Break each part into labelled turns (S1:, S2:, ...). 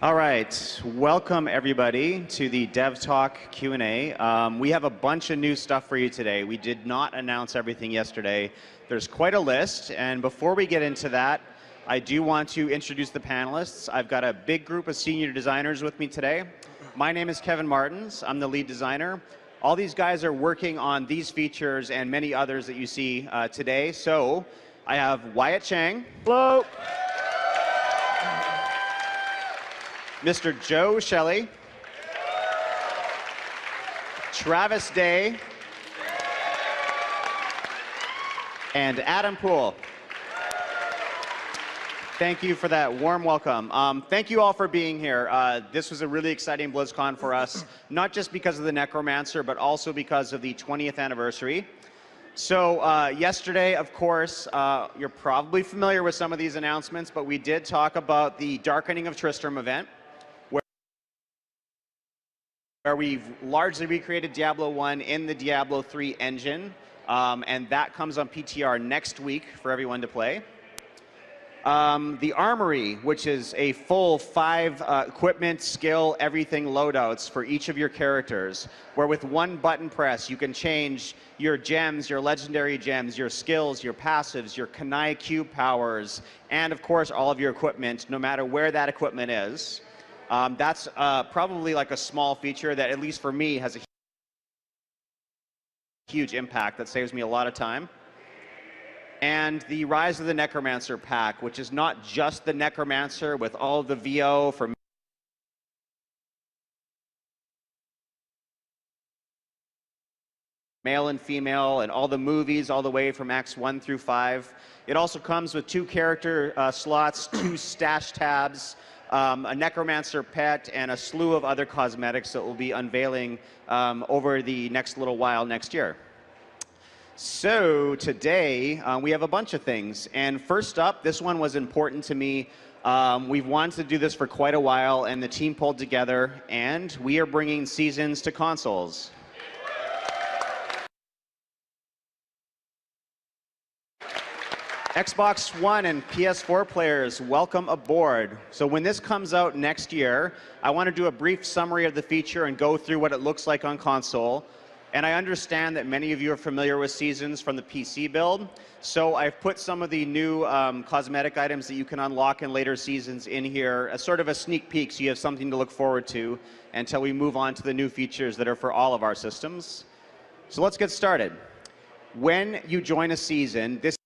S1: All right, welcome everybody to the Dev Talk Q&A. We have a bunch of new stuff for you today. We did not announce everything yesterday. There's quite a list, and before we get into that, I do want to introduce the panelists. I've got a big group of senior designers with me today. My name is Kevin Martins. I'm the lead designer. All these guys are working on these features and many others that you see today. So I have Wyatt Chang.
S2: Hello.
S1: Mr. Joe Shelley, Travis Day, and Adam Poole. Thank you for that warm welcome. Thank you all for being here. This was a really exciting Blizzcon for us, not just because of the Necromancer, but also because of the 20th anniversary. So yesterday, of course, you're probably familiar with some of these announcements, but we did talk about the Darkening of Tristram event, where we've largely recreated Diablo 1 in the Diablo 3 engine, and that comes on PTR next week for everyone to play. The Armory, which is a full 5 equipment, skill, everything loadouts for each of your characters, where with one button press you can change your gems, your legendary gems, your skills, your passives, your Kanai Q powers, and of course all of your equipment, no matter where that equipment is. That's probably like a small feature that, at least for me, has a huge impact that saves me a lot of time. And the Rise of the Necromancer pack, which is not just the Necromancer with all of the VO for male and female, and all the movies all the way from Acts 1 through 5. It also comes with 2 character slots, 2 stash tabs, a Necromancer pet, and a slew of other cosmetics that we'll be unveiling over the next little while next year. So today, we have a bunch of things. And first up, this one was important to me. We've wanted to do this for quite a while, and the team pulled together, and we are bringing Seasons to consoles. Xbox One and PS4 players, welcome aboard. So when this comes out next year, I want to do a brief summary of the feature and go through what it looks like on console. And I understand that many of you are familiar with Seasons from the PC build. So I've put some of the new cosmetic items that you can unlock in later seasons in here as sort of a sneak peek, so you have something to look forward to until we move on to the new features that are for all of our systems. So let's get started. When you join a season, this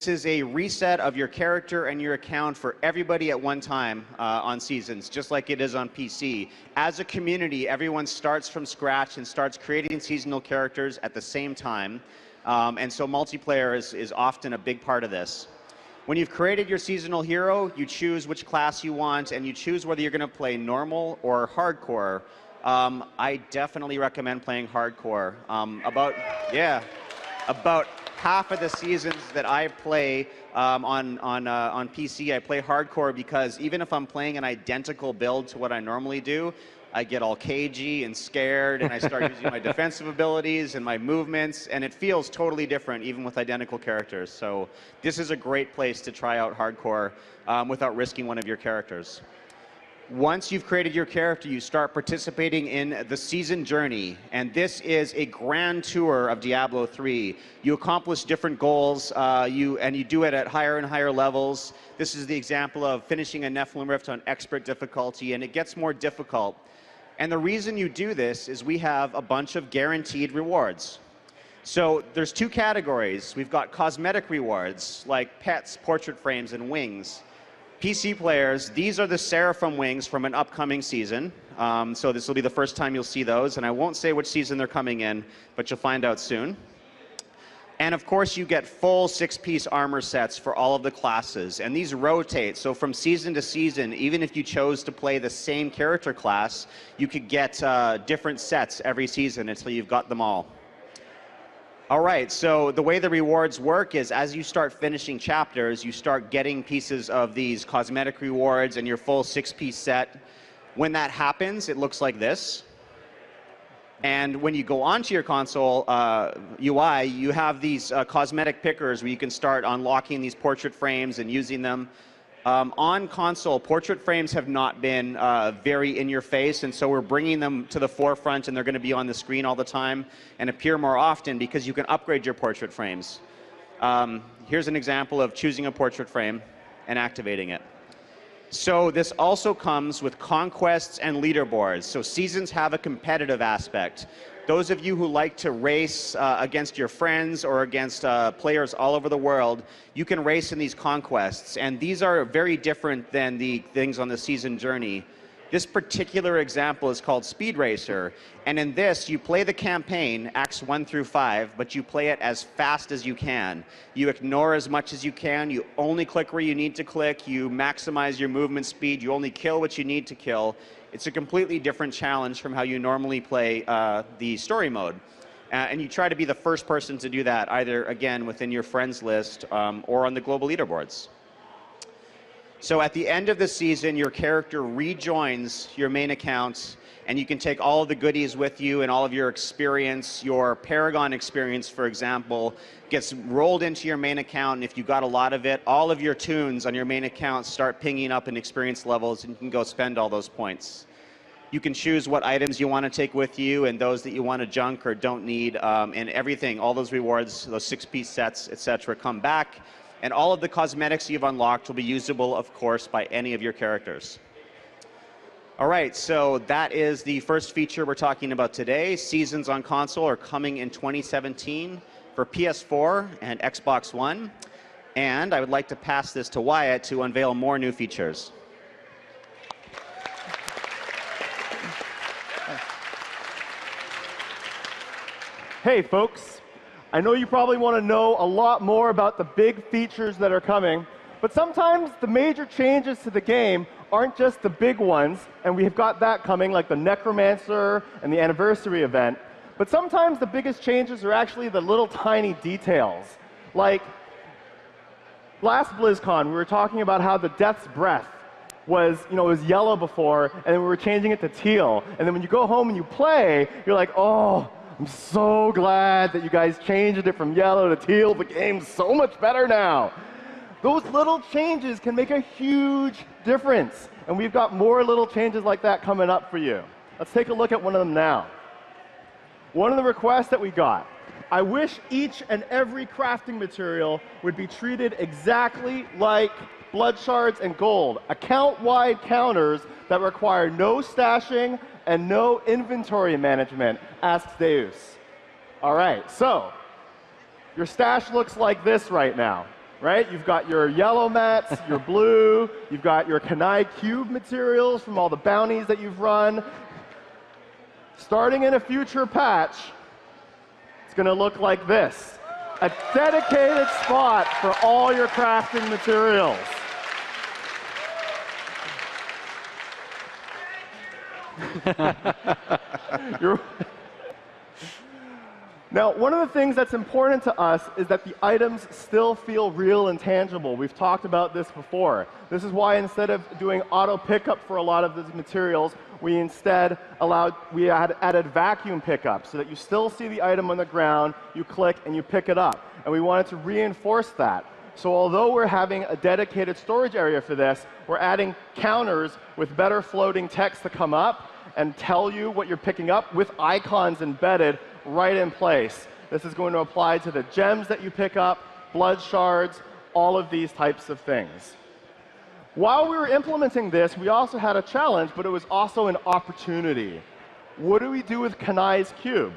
S1: is a reset of your character and your account for everybody at one time on Seasons, just like it is on PC. As a community, everyone starts from scratch and starts creating seasonal characters at the same time. And so multiplayer is often a big part of this. When you've created your seasonal hero, you choose which class you want, and you choose whether you're going to play normal or hardcore. I definitely recommend playing hardcore. About half of the seasons that I play on PC, I play hardcore because even if I'm playing an identical build to what I normally do, I get all cagey and scared, and I start using my defensive abilities and my movements, and it feels totally different even with identical characters. So this is a great place to try out hardcore without risking one of your characters. Once you've created your character, you start participating in the season journey, and this is a grand tour of Diablo 3. You accomplish different goals, you do it at higher and higher levels. This is the example of finishing a Nephilim Rift on expert difficulty, and it gets more difficult. And the reason you do this is we have a bunch of guaranteed rewards. So there's 2 categories. We've got cosmetic rewards, like pets, portrait frames, and wings. PC players, these are the Seraphim wings from an upcoming season. So this will be the first time you'll see those, and I won't say which season they're coming in, but you'll find out soon. And of course, you get full 6-piece armor sets for all of the classes, and these rotate. So from season to season, even if you chose to play the same character class, you could get different sets every season until you've got them all. All right, so the way the rewards work is as you start finishing chapters, you start getting pieces of these cosmetic rewards and your full 6-piece set. When that happens, it looks like this. And when you go onto your console UI, you have these cosmetic pickers where you can start unlocking these portrait frames and using them. On console, portrait frames have not been very in your face, and so we're bringing them to the forefront, and they're going to be on the screen all the time and appear more often because you can upgrade your portrait frames. Here's an example of choosing a portrait frame and activating it. So this also comes with conquests and leaderboards. So seasons have a competitive aspect. Those of you who like to race against your friends or against players all over the world, you can race in these conquests. And these are very different than the things on the season journey. This particular example is called Speed Racer. And in this, you play the campaign, Acts 1 through 5, but you play it as fast as you can. You ignore as much as you can. You only click where you need to click. You maximize your movement speed. You only kill what you need to kill. It's a completely different challenge from how you normally play the story mode. And you try to be the first person to do that, either, again, within your friends list or on the global leaderboards. So at the end of the season, your character rejoins your main account, and you can take all of the goodies with you and all of your experience. Your Paragon experience, for example, gets rolled into your main account, and if you got a lot of it, all of your tunes on your main account start pinging up in experience levels, and you can go spend all those points. You can choose what items you want to take with you and those that you want to junk or don't need, and everything, all those rewards, those 6-piece sets, etc., come back. And all of the cosmetics you've unlocked will be usable, of course, by any of your characters. All right, so that is the first feature we're talking about today. Seasons on console are coming in 2017 for PS4 and Xbox One. And I would like to pass this to Wyatt to unveil more new features.
S2: Hey, folks. I know you probably want to know a lot more about the big features that are coming, but sometimes the major changes to the game aren't just the big ones, and we've got that coming, like the Necromancer and the anniversary event, but sometimes the biggest changes are actually the little tiny details. Like, last BlizzCon, we were talking about how the Death's Breath was, it was yellow before, and then we were changing it to teal, and then when you go home and you play, you're like, oh, I'm so glad that you guys changed it from yellow to teal. The game's so much better now. Those little changes can make a huge difference. And we've got more little changes like that coming up for you. Let's take a look at one of them now. One of the requests that we got. I wish each and every crafting material would be treated exactly like blood shards and gold. Account-wide counters that require no stashing and no inventory management, asks Deus. All right, so your stash looks like this right now, right? You've got your yellow mats, your blue, you've got your Kanai cube materials from all the bounties that you've run. Starting in a future patch, it's going to look like this. A dedicated spot for all your crafting materials. Now, one of the things that's important to us is that the items still feel real and tangible. We've talked about this before. This is why instead of doing auto pickup for a lot of these materials, we instead added vacuum pickup so that you still see the item on the ground, you click, and you pick it up. And we wanted to reinforce that. So although we're having a dedicated storage area for this, we're adding counters with better floating text to come up and tell you what you're picking up with icons embedded right in place. This is going to apply to the gems that you pick up, blood shards, all of these types of things. While we were implementing this, we also had a challenge, but it was also an opportunity. What do we do with Kanai's cube?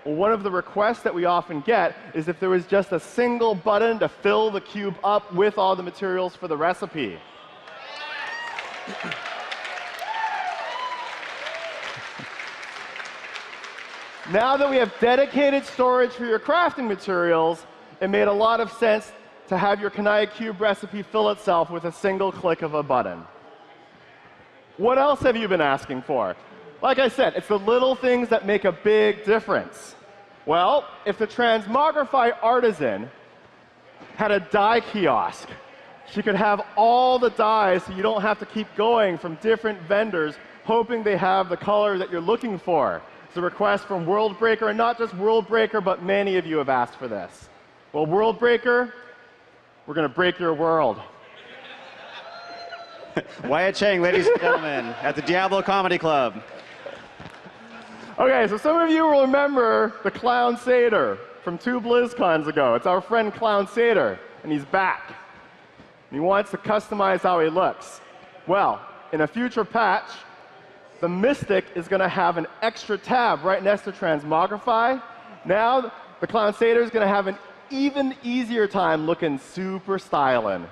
S2: Well, one of the requests that we often get is if there was just a single button to fill the cube up with all the materials for the recipe. Now that we have dedicated storage for your crafting materials, it made a lot of sense to have your Kanai cube recipe fill itself with a single click of a button. What else have you been asking for? Like I said, it's the little things that make a big difference. Well, if the Transmogrify Artisan had a dye kiosk, she could have all the dyes so you don't have to keep going from different vendors hoping they have the color that you're looking for. It's a request from World Breaker, and not just World Breaker, but many of you have asked for this. Well, World Breaker, we're going to break your world.
S1: Wyatt Chang, ladies and gentlemen, at the Diablo Comedy Club.
S2: Okay, so some of you will remember the Clown Satyr from 2 BlizzCons ago. It's our friend Clown Satyr, and he's back. And he wants to customize how he looks. Well, in a future patch, the Mystic is going to have an extra tab right next to Transmogrify. Now, the Clown Satyr is going to have an even easier time looking super styling. You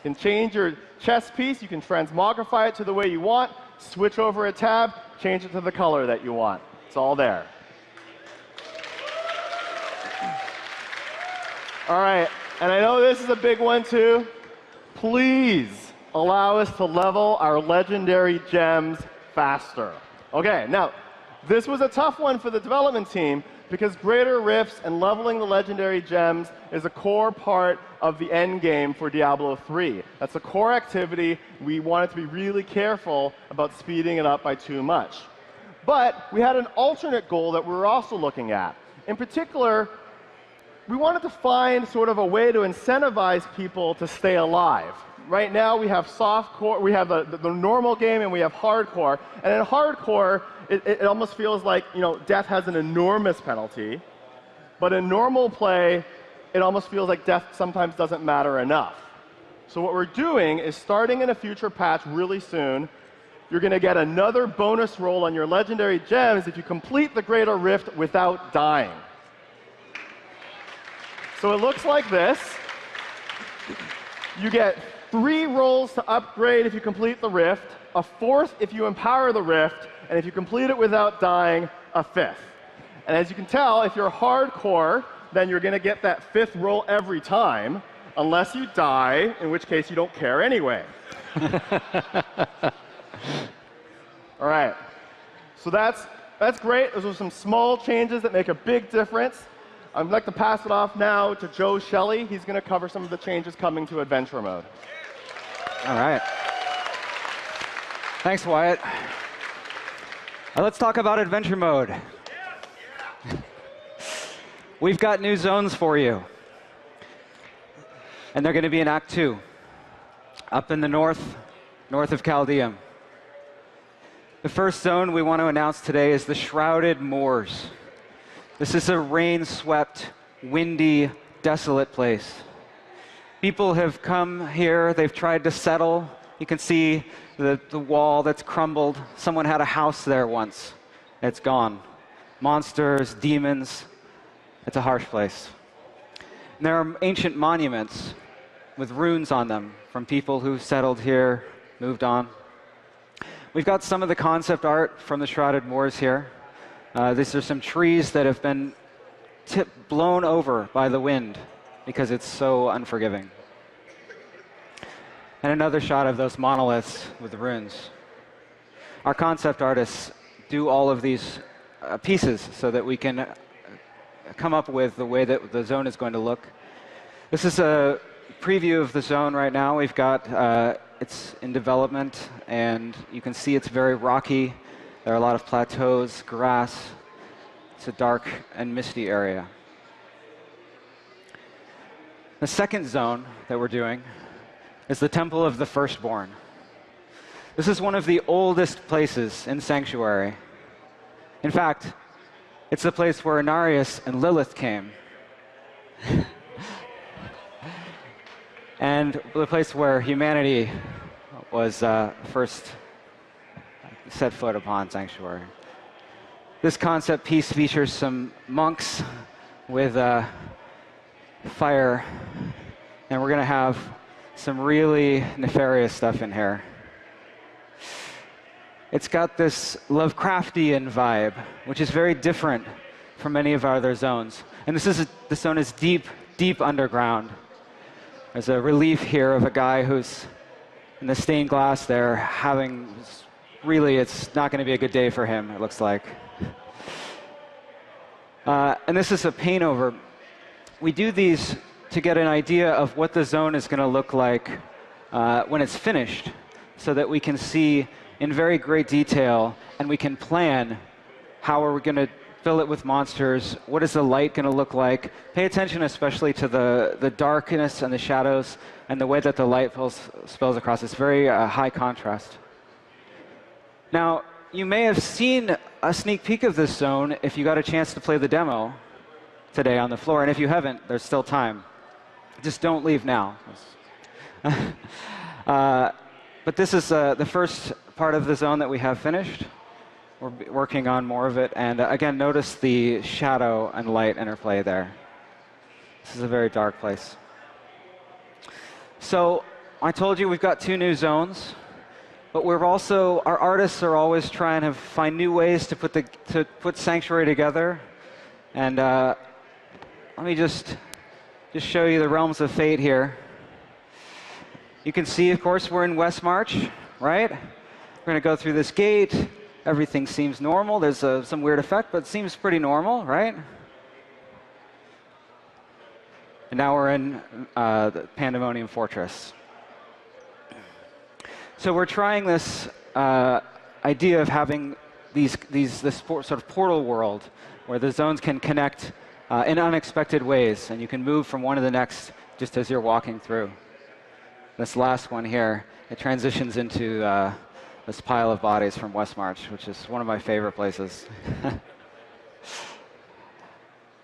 S2: can change your chest piece, you can transmogrify it to the way you want, switch over a tab, change it to the color that you want. It's all there. All right, and I know this is a big one too. Please allow us to level our legendary gems faster. Okay, now, this was a tough one for the development team because greater rifts and leveling the legendary gems is a core part of the end game for Diablo 3. That's a core activity. We wanted to be really careful about speeding it up by too much. But we had an alternate goal that we were also looking at. In particular, we wanted to find sort of a way to incentivize people to stay alive. Right now we have softcore, we have the normal game, and we have hardcore. And in hardcore, it almost feels like, you know, death has an enormous penalty. But in normal play, it almost feels like death sometimes doesn't matter enough. So what we're doing is, starting in a future patch really soon, you're going to get another bonus roll on your legendary gems if you complete the Greater Rift without dying. So it looks like this. You get 3 rolls to upgrade if you complete the Rift, a 4th if you empower the Rift, and if you complete it without dying, a 5th. And as you can tell, if you're hardcore, then you're going to get that 5th roll every time, unless you die, in which case you don't care anyway. All right. So that's great. Those are some small changes that make a big difference. I'd like to pass it off now to Joe Shelley. He's going to cover some of the changes coming to Adventure Mode.
S3: All right. Thanks, Wyatt. Let's talk about Adventure Mode. We've got new zones for you. And they're going to be in Act 2, up in the north of Chaldeum. The first zone we want to announce today is the Shrouded Moors. This is a rain-swept, windy, desolate place. People have come here, they've tried to settle. You can see the wall that's crumbled. Someone had a house there once. It's gone. Monsters, demons. It's a harsh place. And there are ancient monuments with runes on them from people who settled here, moved on. We've got some of the concept art from the Shrouded Moors here. These are some trees that have been blown over by the wind because it's so unforgiving. And another shot of those monoliths with the runes. Our concept artists do all of these pieces so that we can come up with the way that the zone is going to look. This is a preview of the zone right now. We've got, it's in development, and you can see it's very rocky. There are a lot of plateaus, grass. It's a dark and misty area. The second zone that we're doing is the Temple of the Firstborn. This is one of the oldest places in Sanctuary. In fact, it's the place where Inarius and Lilith came. And the place where humanity was first set foot upon Sanctuary. This concept piece features some monks with fire, and we're going to have some really nefarious stuff in here. It's got this Lovecraftian vibe, which is very different from many of our other zones. And this zone is deep, deep underground. There's a relief here of a guy who's in the stained glass there having, really, it's not going to be a good day for him, it looks like. And this is a paint over. We do these to get an idea of what the zone is going to look like when it's finished, so that we can see in very great detail, and we can plan how are we going to fill it with monsters, what is the light going to look like. Pay attention especially to the darkness and the shadows and the way that the light spills across. It's very high contrast. Now, you may have seen a sneak peek of this zone if you got a chance to play the demo today on the floor, and if you haven't, there's still time. Just don't leave now. But this is the first part of the zone that we have finished. We're working on more of it, and again, notice the shadow and light interplay there. This is a very dark place. So I told you we've got 2 new zones, but we're also, our artists are always trying to find new ways to put Sanctuary together. And let me just show you the realms of fate here. You can see, of course, we're in West March, right? We're going to go through this gate. Everything seems normal. There's some weird effect, but it seems pretty normal, right? And now we're in the Pandemonium Fortress. So we're trying this idea of having this sort of portal world where the zones can connect in unexpected ways, and you can move from one to the next just as you're walking through. This last one here, it transitions into this pile of bodies from West March, which is one of my favorite places.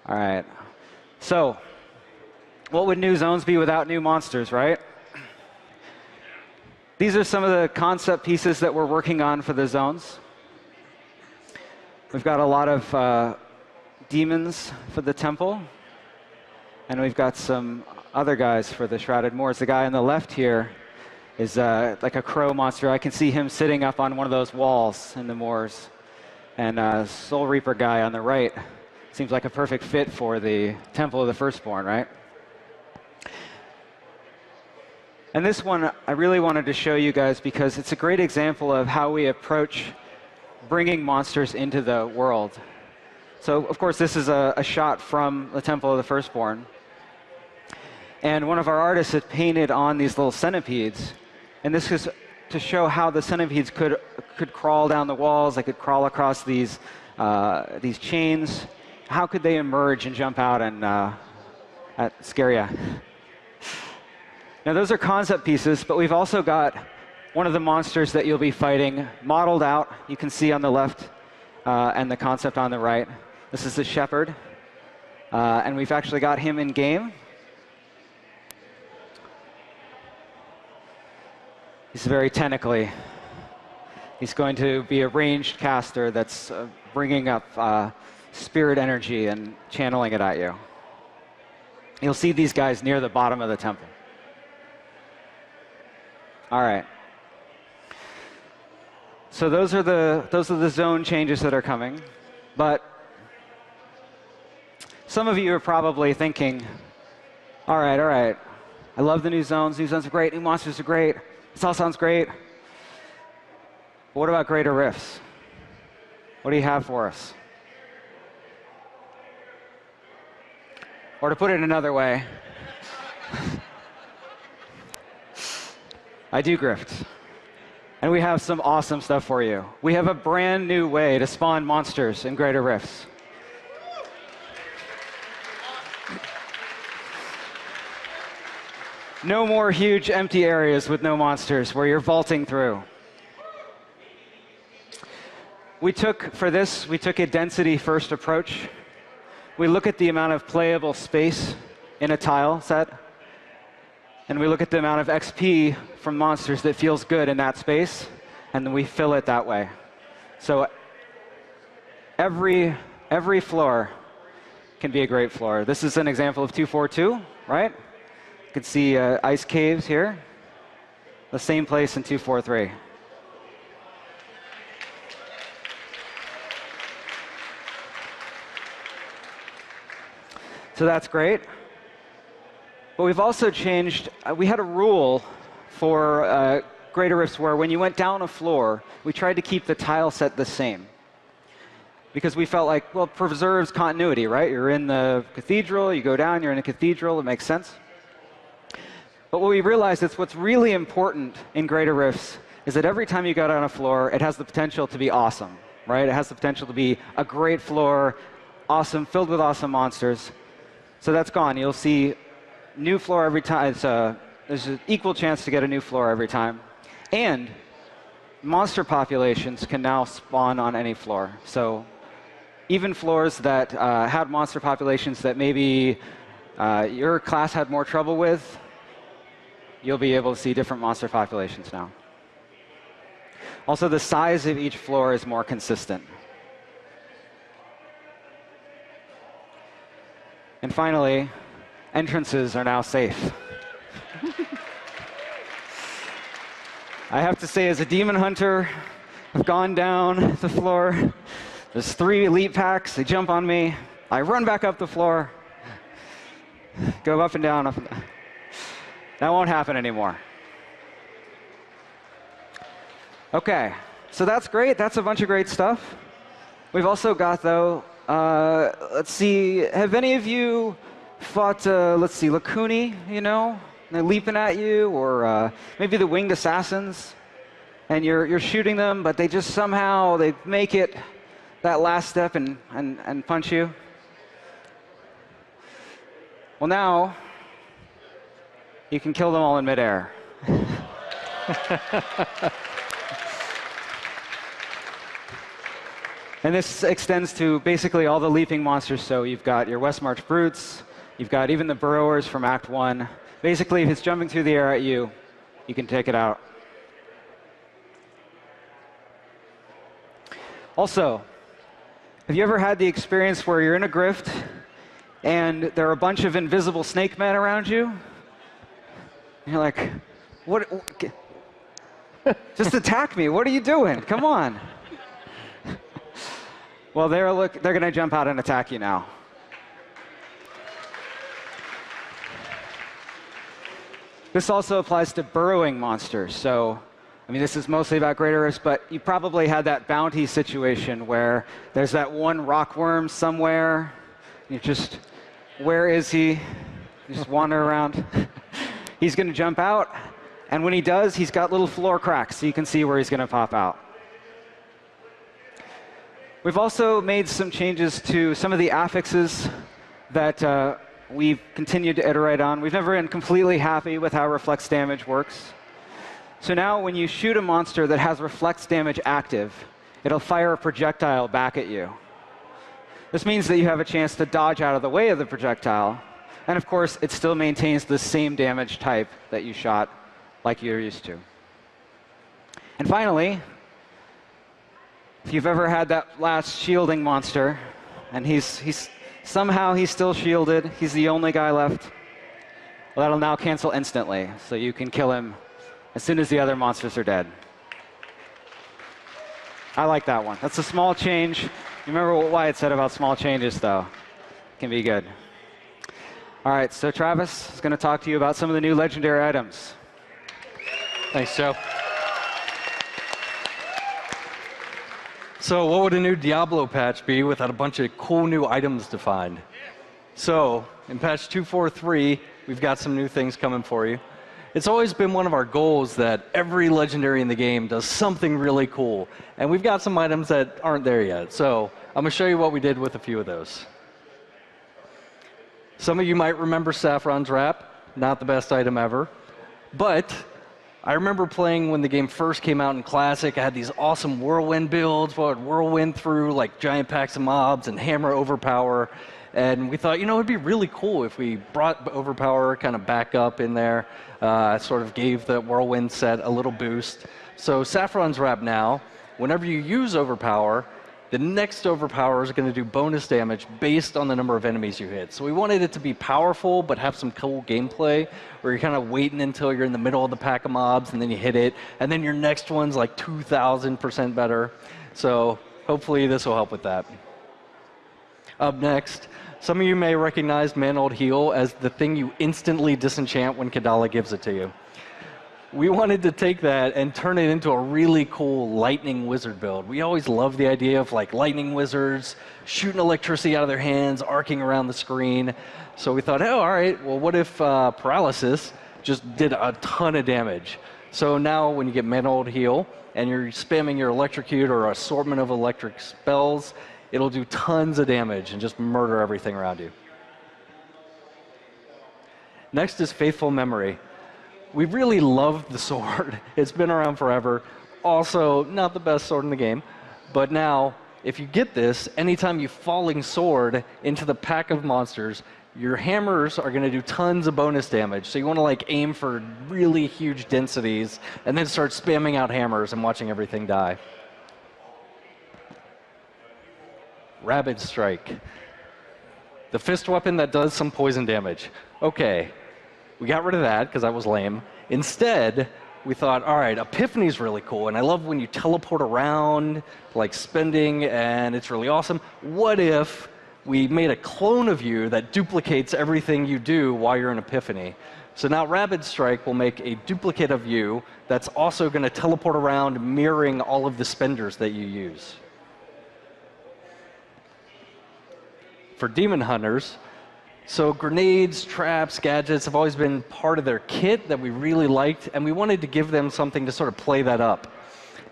S3: All right. So, what would new zones be without new monsters, right? These are some of the concept pieces that we're working on for the zones. We've got a lot of demons for the temple, and we've got some other guys for the Shrouded Moors. The guy on the left here is like a crow monster. I can see him sitting up on one of those walls in the moors. And Soul Reaper guy on the right seems like a perfect fit for the Temple of the Firstborn, right? And this one I really wanted to show you guys because it's a great example of how we approach bringing monsters into the world. So, of course, this is a shot from the Temple of the Firstborn. And one of our artists had painted on these little centipedes. And this is to show how the centipedes could crawl down the walls. They could crawl across these chains. How could they emerge and jump out and scare you? Now, those are concept pieces, but we've also got one of the monsters that you'll be fighting modeled out. You can see on the left and the concept on the right. This is the shepherd. And we've actually got him in game. He's very tentacly. He's going to be a ranged caster that's bringing up spirit energy and channeling it at you. You'll see these guys near the bottom of the temple. All right. So those are the zone changes that are coming. But some of you are probably thinking, all right. I love the new zones. New zones are great. New monsters are great. This all sounds great. But what about greater rifts? What do you have for us? Or to put it another way, I do grift. And we have some awesome stuff for you. We have a brand new way to spawn monsters in greater rifts. No more huge empty areas with no monsters where you're vaulting through. We took a density-first approach. We look at the amount of playable space in a tile set, and we look at the amount of XP from monsters that feels good in that space, and then we fill it that way. So every floor can be a great floor. This is an example of 242, right? You can see ice caves here. The same place in 243. So that's great. But we've also changed, we had a rule for greater rifts where when you went down a floor, we tried to keep the tile set the same. Because we felt like, well, it preserves continuity, right? You're in the cathedral, you go down, you're in a cathedral, it makes sense. But what we realized is what's really important in greater rifts is that every time you go down a floor, it has the potential to be awesome, right? It has the potential to be a great floor, awesome, filled with awesome monsters. So that's gone. You'll see new floor every time. There's an equal chance to get a new floor every time. And monster populations can now spawn on any floor. So even floors that had monster populations that maybe your class had more trouble with, you'll be able to see different monster populations now. Also, the size of each floor is more consistent. And finally, entrances are now safe. I have to say, as a demon hunter, I've gone down the floor. There's 3 elite packs. They jump on me. I run back up the floor, go up and down, up and down. That won't happen anymore. OK, so that's great. That's a bunch of great stuff. We've also got, though, let's see, have any of you fought, let's see, Lakuni, you know? They're leaping at you, or maybe the winged assassins, and you're shooting them, but they just somehow, they make it that last step and punch you. Well, now, you can kill them all in midair. And this extends to basically all the leaping monsters. So you've got your West March Brutes, you've got even the Burrowers from Act 1. Basically, if it's jumping through the air at you, you can take it out. Also, have you ever had the experience where you're in a grift and there are a bunch of invisible snake men around you? And you're like, what? Just attack me. What are you doing? Come on. Well, they're going to jump out and attack you now. This also applies to burrowing monsters. So, I mean, this is mostly about Greater Rifts, but you probably had that bounty situation where there's that one rockworm somewhere. You just, where is he? You just wander around. He's going to jump out, and when he does, he's got little floor cracks, so you can see where he's going to pop out. We've also made some changes to some of the affixes that we've continued to iterate on. We've never been completely happy with how reflex damage works. So now when you shoot a monster that has reflex damage active, it'll fire a projectile back at you. This means that you have a chance to dodge out of the way of the projectile. And of course, it still maintains the same damage type that you shot like you're used to. And finally, if you've ever had that last shielding monster, and somehow he's still shielded, he's the only guy left, well, that'll now cancel instantly, so you can kill him as soon as the other monsters are dead. I like that one. That's a small change. You remember what Wyatt said about small changes, though. It can be good. All right, so Travis is going to talk to you about some of the new legendary items.
S4: Thanks, Joe. So what would a new Diablo patch be without a bunch of cool new items to find? So in patch 2.4.3, we've got some new things coming for you. It's always been one of our goals that every legendary in the game does something really cool. And we've got some items that aren't there yet. So I'm going to show you what we did with a few of those. Some of you might remember Saffron's Wrap. Not the best item ever. But I remember playing when the game first came out in Classic. I had these awesome whirlwind builds where I'd whirlwind through like giant packs of mobs and hammer overpower. And we thought, you know, it'd be really cool if we brought overpower kind of back up in there, sort of gave the whirlwind set a little boost. So Saffron's Wrap now, whenever you use overpower, the next overpower is going to do bonus damage based on the number of enemies you hit. So we wanted it to be powerful, but have some cool gameplay, where you're kind of waiting until you're in the middle of the pack of mobs, and then you hit it, and then your next one's like 2,000% better. So hopefully this will help with that. Up next, some of you may recognize Man-Old Heal as the thing you instantly disenchant when Kadala gives it to you. We wanted to take that and turn it into a really cool lightning wizard build. We always loved the idea of like lightning wizards shooting electricity out of their hands, arcing around the screen. So we thought, oh, all right, well, what if paralysis just did a ton of damage? So now when you get mantled heal and you're spamming your electrocute or assortment of electric spells, it'll do tons of damage and just murder everything around you. Next is Faithful Memory. We really loved the sword. It's been around forever. Also, not the best sword in the game. But now, if you get this, anytime you falling sword into the pack of monsters, your hammers are going to do tons of bonus damage. So you want to like aim for really huge densities and then start spamming out hammers and watching everything die. Rabid Strike. The fist weapon that does some poison damage. Okay, we got rid of that because that was lame. Instead, we thought, all right, Epiphany's really cool, and I love when you teleport around, like spending, and it's really awesome. What if we made a clone of you that duplicates everything you do while you're in Epiphany? So now Rabid Strike will make a duplicate of you that's also going to teleport around, mirroring all of the spenders that you use. For Demon Hunters, so grenades, traps, gadgets have always been part of their kit that we really liked, and we wanted to give them something to sort of play that up.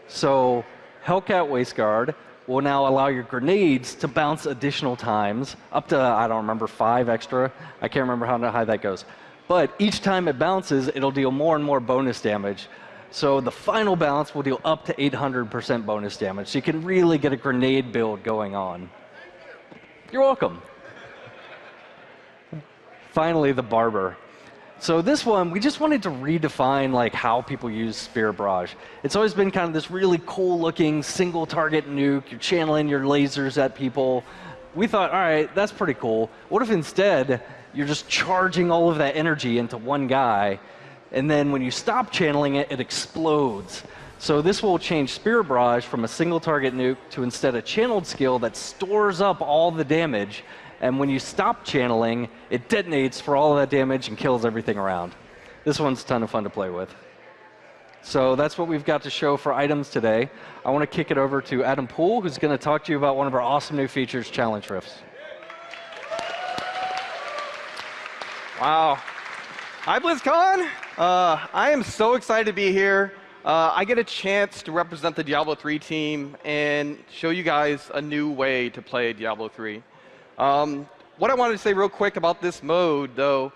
S4: So Hellcat Waistguard will now allow your grenades to bounce additional times, up to, I don't remember, 5 extra. I can't remember how high that goes. But each time it bounces, it'll deal more and more bonus damage. So the final bounce will deal up to 800% bonus damage. So you can really get a grenade build going on. You're welcome. Finally, the Barber. So this one, we just wanted to redefine like how people use Spear Barrage. It's always been kind of this really cool-looking single-target nuke. You're channeling your lasers at people. We thought, all right, that's pretty cool. What if instead you're just charging all of that energy into one guy, and then when you stop channeling it, it explodes. So this will change Spear Barrage from a single-target nuke to instead a channeled skill that stores up all the damage. And when you stop channeling, it detonates for all of that damage and kills everything around. This one's a ton of fun to play with. So that's what we've got to show for items today. I want to kick it over to Adam Poole, who's going to talk to you about one of our awesome new features, Challenge Rifts.
S5: Wow. Hi, Blizzcon. I am so excited to be here. I get a chance to represent the Diablo 3 team and show you guys a new way to play Diablo 3. What I wanted to say real quick about this mode, though,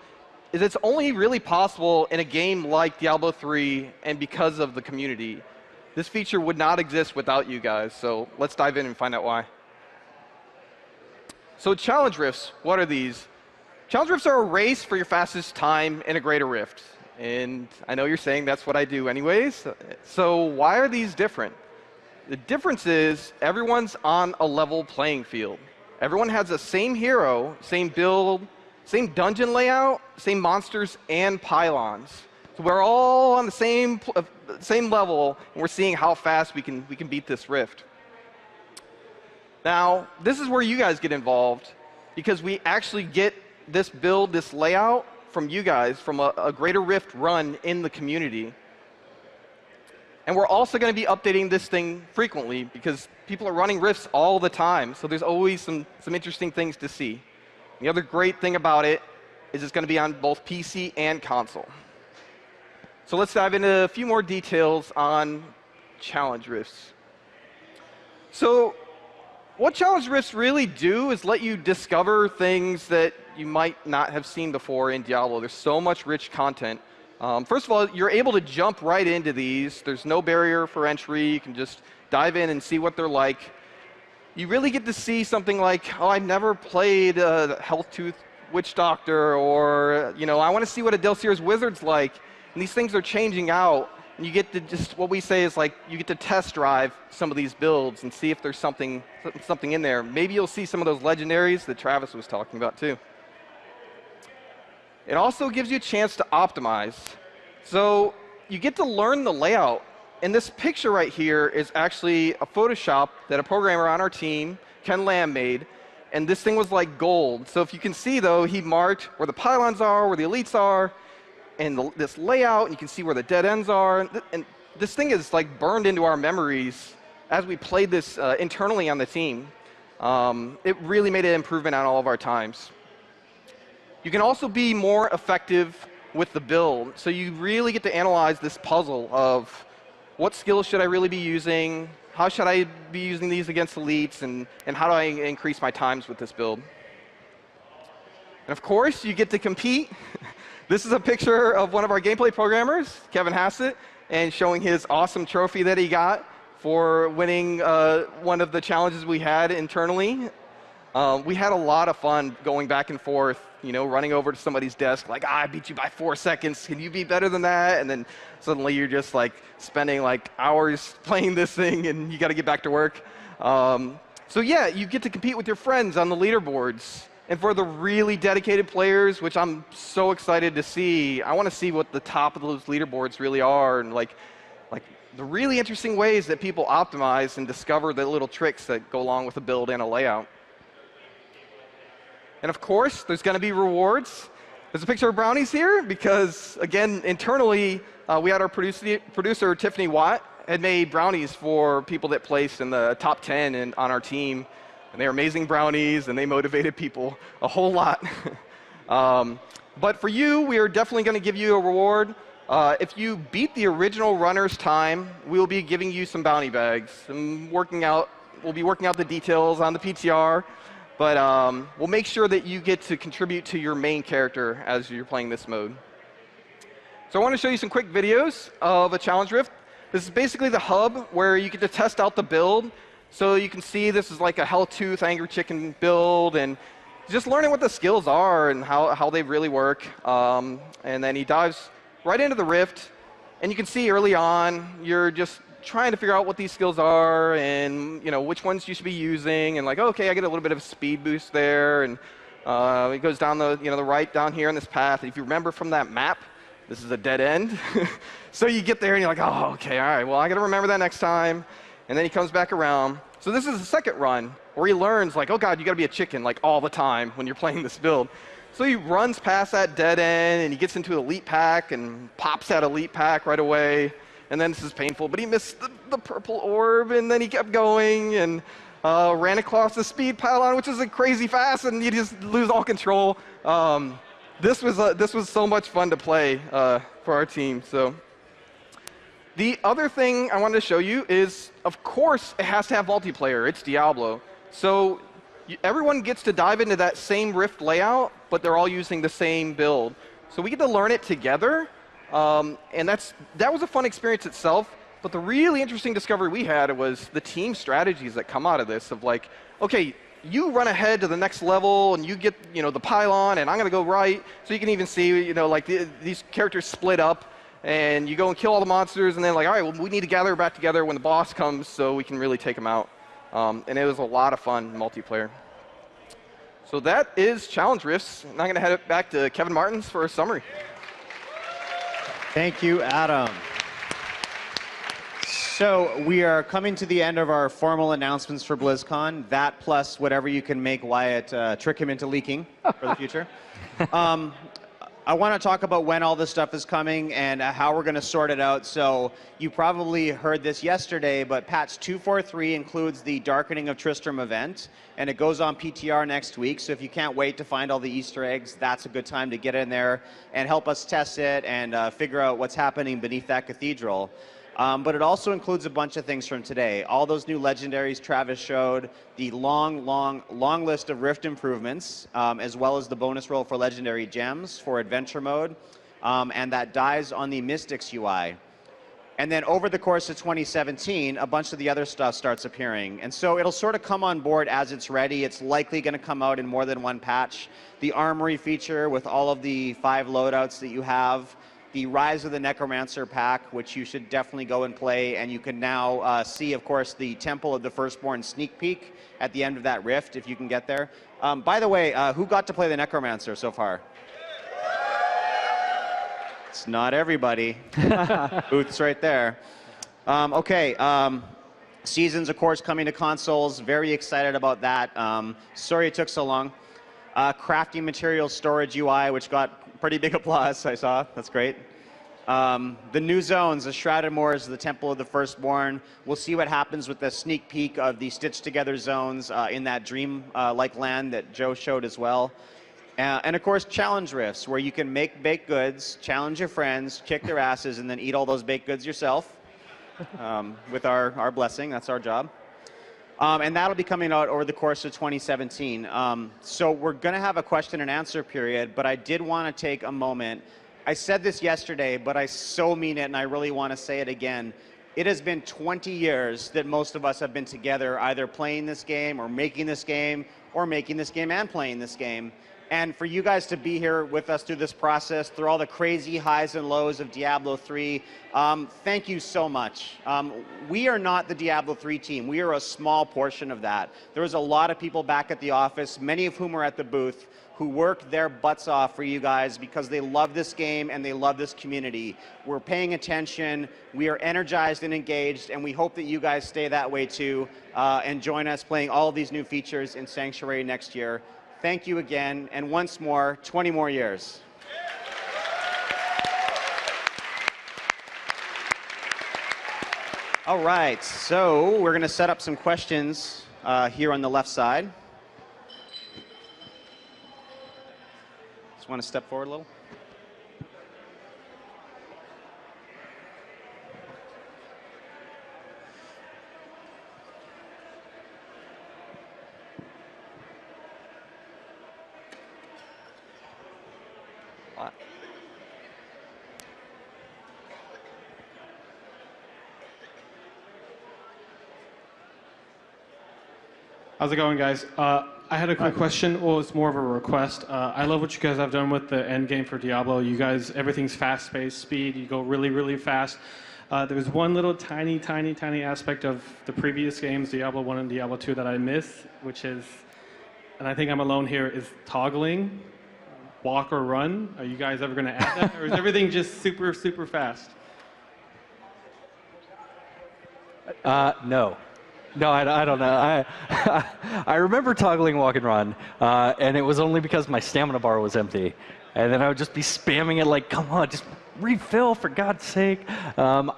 S5: is it's only really possible in a game like Diablo 3 and because of the community. This feature would not exist without you guys, so let's dive in and find out why. So Challenge Rifts, what are these? Challenge Rifts are a race for your fastest time in a greater rift. And I know you're saying that's what I do anyways. So why are these different? The difference is everyone's on a level playing field. Everyone has the same hero, same build, same dungeon layout, same monsters and pylons. So we're all on the same level, and we're seeing how fast we can beat this rift. Now, this is where you guys get involved, because we actually get this build, this layout from you guys, from a greater rift run in the community. And we're also going to be updating this thing frequently because people are running rifts all the time, so there's always some interesting things to see. The other great thing about it is it's going to be on both PC and console. So let's dive into a few more details on Challenge Rifts. So what Challenge Rifts really do is let you discover things that you might not have seen before in Diablo. There's so much rich content. First of all, you're able to jump right into these. There's no barrier for entry. You can just dive in and see what they're like. You really get to see something like, oh, I've never played Health Tooth Witch Doctor, or I want to see what a Delcyr's Wizard's like. And these things are changing out. And you get to just, what we say is like, you get to test drive some of these builds and see if there's something in there. Maybe you'll see some of those legendaries that Travis was talking about too. It also gives you a chance to optimize. So you get to learn the layout. And this picture right here is actually a Photoshop that a programmer on our team, Ken Lamb, made. And this thing was like gold. So if you can see, though, he marked where the pylons are, where the elites are, and this layout, and you can see where the dead ends are. And this thing is like burned into our memories as we played this internally on the team. It really made an improvement on all of our times. You can also be more effective with the build. So you really get to analyze this puzzle of what skills should I really be using, how should I be using these against elites, and how do I increase my times with this build. And of course, you get to compete. This is a picture of one of our gameplay programmers, Kevin Hassett, and showing his awesome trophy that he got for winning one of the challenges we had internally. We had a lot of fun going back and forth, running over to somebody's desk, like, I beat you by 4 seconds. Can you be better than that? And then suddenly you're just like spending like hours playing this thing, and you got to get back to work. So yeah, you get to compete with your friends on the leaderboards. And for the really dedicated players, which I'm so excited to see, I want to see what the top of those leaderboards really are, and like the really interesting ways that people optimize and discover the little tricks that go along with a build and a layout. And of course, there's going to be rewards. There's a picture of brownies here because, again, internally, we had our producer, Tiffany Watt, had made brownies for people that placed in the top 10 on our team. And they were amazing brownies, and they motivated people a whole lot. But for you, we are definitely going to give you a reward. If you beat the original runner's time, we'll be giving you some bounty bags. And we'll be working out the details on the PTR. But we'll make sure that you get to contribute to your main character as you're playing this mode. So I want to show you some quick videos of a challenge rift. This is basically the hub where you get to test out the build. So you can see this is like a Helltooth Angry Chicken build, and just learning what the skills are and how they really work. And then he dives right into the rift, and you can see early on you're just trying to figure out what these skills are and which ones you should be using, and like, okay, I get a little bit of a speed boost there, and it goes down the the right down here on this path. If you remember from that map, this is a dead end. So you get there and you're like, oh, okay, all right, well, I got to remember that next time. And then he comes back around. So this is the second run where he learns, like, oh god, you got to be a chicken like all the time when you're playing this build. So he runs past that dead end and he gets into elite pack and pops that elite pack right away. And then this is painful, but he missed the purple orb, and then he kept going and ran across the speed pylon, which is crazy fast, and you just lose all control. This was so much fun to play for our team. So the other thing I wanted to show you is, of course, it has to have multiplayer. It's Diablo. So everyone gets to dive into that same Rift layout, but they're all using the same build. So we get to learn it together. And that was a fun experience itself, but the really interesting discovery we had was the team strategies that come out of this, of like, okay, you run ahead to the next level and you get the pylon, and I'm going to go right. So you can even see like these characters split up, and you go and kill all the monsters, and then like, all right, well, we need to gather back together when the boss comes so we can really take them out. And it was a lot of fun multiplayer. So that is Challenge Rifts, and I'm going to head it back to Kevin Martins for a summary.
S1: Thank you, Adam. So we are coming to the end of our formal announcements for BlizzCon. That plus whatever you can make Wyatt trick him into leaking for the future. I want to talk about when all this stuff is coming and how we're going to sort it out. So you probably heard this yesterday, but patch 243 includes the Darkening of Tristram event, and it goes on PTR next week. So if you can't wait to find all the Easter eggs, that's a good time to get in there and help us test it and figure out what's happening beneath that cathedral. But it also includes a bunch of things from today. All those new legendaries Travis showed, the long list of Rift improvements, as well as the bonus roll for legendary gems for adventure mode, and that dies on the Mystics UI. And then over the course of 2017, a bunch of the other stuff starts appearing. And so it'll sort of come on board as it's ready. It's likely going to come out in more than one patch. The Armory feature with all of the 5 loadouts that you have, the Rise of the Necromancer pack, which you should definitely go and play, and you can now see, of course, the Temple of the Firstborn sneak peek at the end of that rift, if you can get there. By the way, who got to play the Necromancer so far? It's not everybody. Booth's right there. Okay, Seasons, of course, coming to consoles. Very excited about that. Sorry it took so long. Crafting materials storage UI, which got pretty big applause, I saw. That's great. The new zones, the Shrouded Moors, the Temple of the Firstborn. We'll see what happens with the sneak peek of the stitched together zones in that dream-like land that Joe showed as well. And of course, challenge rifts, where you can make baked goods, challenge your friends, kick their asses, and then eat all those baked goods yourself. With our blessing, that's our job. And that'll be coming out over the course of 2017. So we're going to have a question and answer period, but I did want to take a moment. I said this yesterday, but I so mean it, and I really want to say it again. It has been 20 years that most of us have been together, either playing this game or making this game, or making this game and playing this game. And for you guys to be here with us through this process, through all the crazy highs and lows of Diablo 3, thank you so much. We are not the Diablo 3 team. We are a small portion of that. There was a lot of people back at the office, many of whom are at the booth, who worked their butts off for you guys because they love this game and they love this community. We're paying attention, we are energized and engaged, and we hope that you guys stay that way too, and join us playing all of these new features in Sanctuary next year. Thank you again, and once more, 20 more years. All right, so we're going to set up some questions here on the left side. Just want to step forward a little.
S6: How's it going, guys? I had a quick question. Well, it's more of a request. I love what you guys have done with the end game for Diablo. You guys, everything's fast-paced, speed. You go really, really fast. There's one little tiny aspect of the previous games, Diablo 1 and Diablo 2, that I miss, which is, and I think I'm alone here, is toggling, walk or run. Are you guys ever going to add that, or is everything just super, super fast?
S4: No. No, I don't know. I remember toggling walk and run, and it was only because my stamina bar was empty. And then I would just be spamming it like, come on, just refill for God's sake.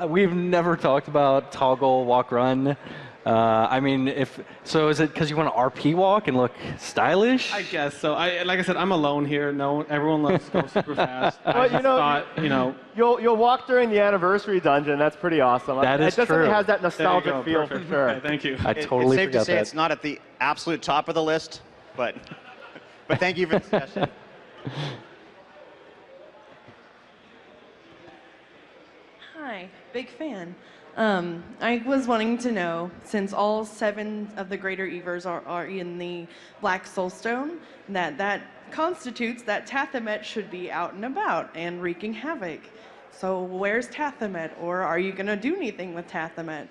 S4: We've never talked about toggle walk run. I mean, is it because you want to RP walk and look stylish?
S6: I guess so. Like I said, I'm alone here. No, everyone loves to go super fast.
S2: But you'll walk during the anniversary dungeon. That's pretty awesome.
S4: That is
S2: true. It definitely has that
S6: There you
S2: nostalgic
S6: go,
S2: feel
S6: perfect.
S2: for sure.
S6: Okay, thank you.
S4: I totally
S1: It's safe to
S4: forgot
S1: say
S4: that.
S1: it's not at the absolute top of the list, but thank you for the suggestion.
S7: Hi, big fan. I was wanting to know, since all 7 of the Greater Evers are in the Black Soulstone, that constitutes that Tathamet should be out and about and wreaking havoc. So where's Tathamet, or are you going to do anything with Tathamet?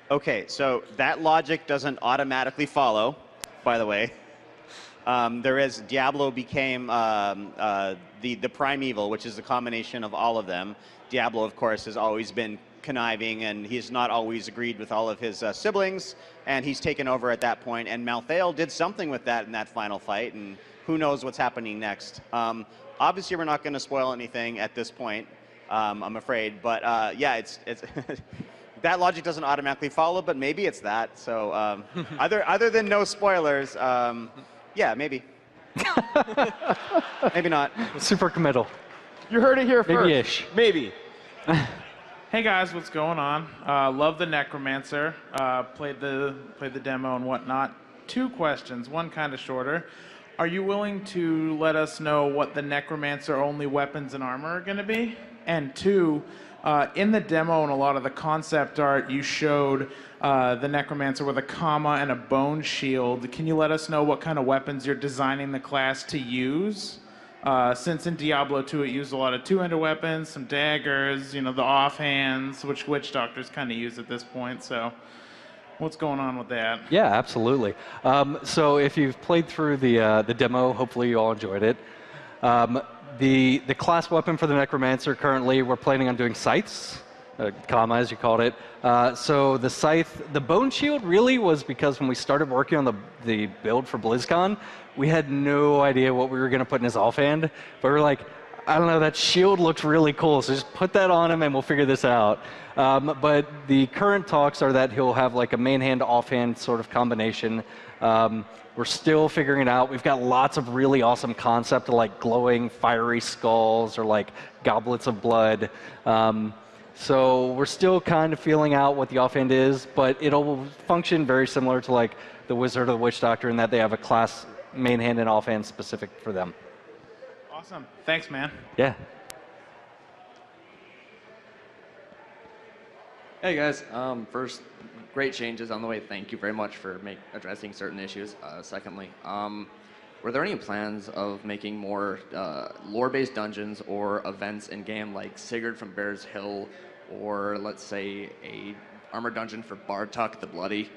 S1: Okay, so that logic doesn't automatically follow, by the way. Diablo became the primeval, which is the combination of all of them. Diablo, of course, has always been conniving, and he's not always agreed with all of his siblings, and he's taken over at that point. And Malthael did something with that in that final fight, and who knows what's happening next. Obviously, we're not going to spoil anything at this point, I'm afraid. But yeah, it's that logic doesn't automatically follow, but maybe it's that. So other than no spoilers, yeah, maybe. Maybe not.
S4: Super committal.
S2: You heard it here first.
S4: Maybe-ish.
S2: Maybe.
S8: Hey guys, what's going on? Love the Necromancer. Played the demo and whatnot. 2 questions, one kind of shorter. Are you willing to let us know what the Necromancer only weapons and armor are going to be? And 2, in the demo and a lot of the concept art, you showed the Necromancer with a comma and a bone shield. Can you let us know what kind of weapons you're designing the class to use? Since in Diablo 2 it used a lot of two-handed weapons, some daggers, the offhands, which witch doctors kind of use at this point. So, what's going on with that?
S4: Yeah, absolutely. So if you've played through the demo, hopefully you all enjoyed it. The class weapon for the Necromancer currently, we're planning on doing scythes, comma as you called it. So the scythe, the bone shield really was because when we started working on the build for Blizzcon, we had no idea what we were going to put in his offhand. But we were like, I don't know, that shield looks really cool, so just put that on him and we'll figure this out. But the current talks are that he'll have like a main hand, offhand sort of combination. We're still figuring it out. We've got lots of really awesome concept, like glowing fiery skulls or like goblets of blood. So we're still kind of feeling out what the offhand is, but it'll function very similar to like the Wizard or the Witch Doctor in that they have a class main hand and offhand specific for them.
S8: Awesome. Thanks, man.
S4: Yeah.
S9: Hey guys, first, great changes on the way. Thank you very much for addressing certain issues. Secondly, were there any plans of making more lore-based dungeons or events in game like Sigurd from Bear's Hill, or let's say a armor dungeon for Bartok the Bloody?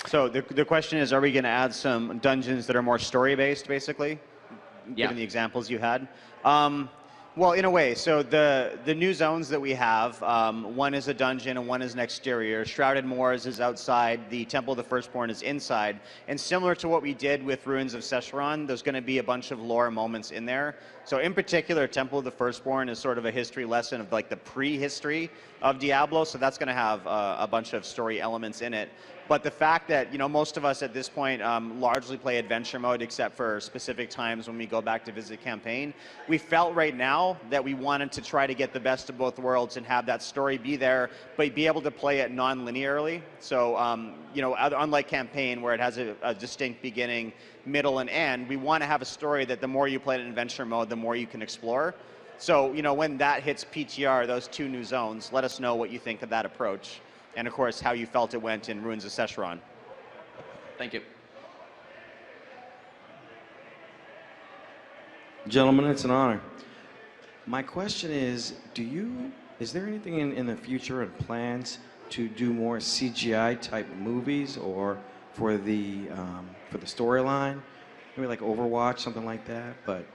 S1: So the question is, are we going to add some dungeons that are more story-based, basically, given the examples you had? Well, in a way. So the new zones that we have, one is a dungeon and one is an exterior. Shrouded Moors is outside. The Temple of the Firstborn is inside. And similar to what we did with Ruins of Sescheron, there's going to be a bunch of lore moments in there. So in particular, Temple of the Firstborn is sort of a history lesson of like the prehistory of Diablo. So that's going to have a bunch of story elements in it. But the fact that, you know, most of us at this point largely play adventure mode except for specific times when we go back to visit campaign, we felt right now that we wanted to try to get the best of both worlds and have that story be there, but be able to play it non-linearly. So, you know, unlike campaign where it has a distinct beginning, middle, and end, we want to have a story that the more you play it in adventure mode, the more you can explore. So, you know, when that hits PTR, those two new zones, let us know what you think of that approach. And of course, how you felt it went in Ruins of Sescheron.
S9: Thank you.
S10: Gentlemen, it's an honor. My question is, is there anything in the future and plans to do more CGI type movies or for the storyline? Maybe like Overwatch, something like that. But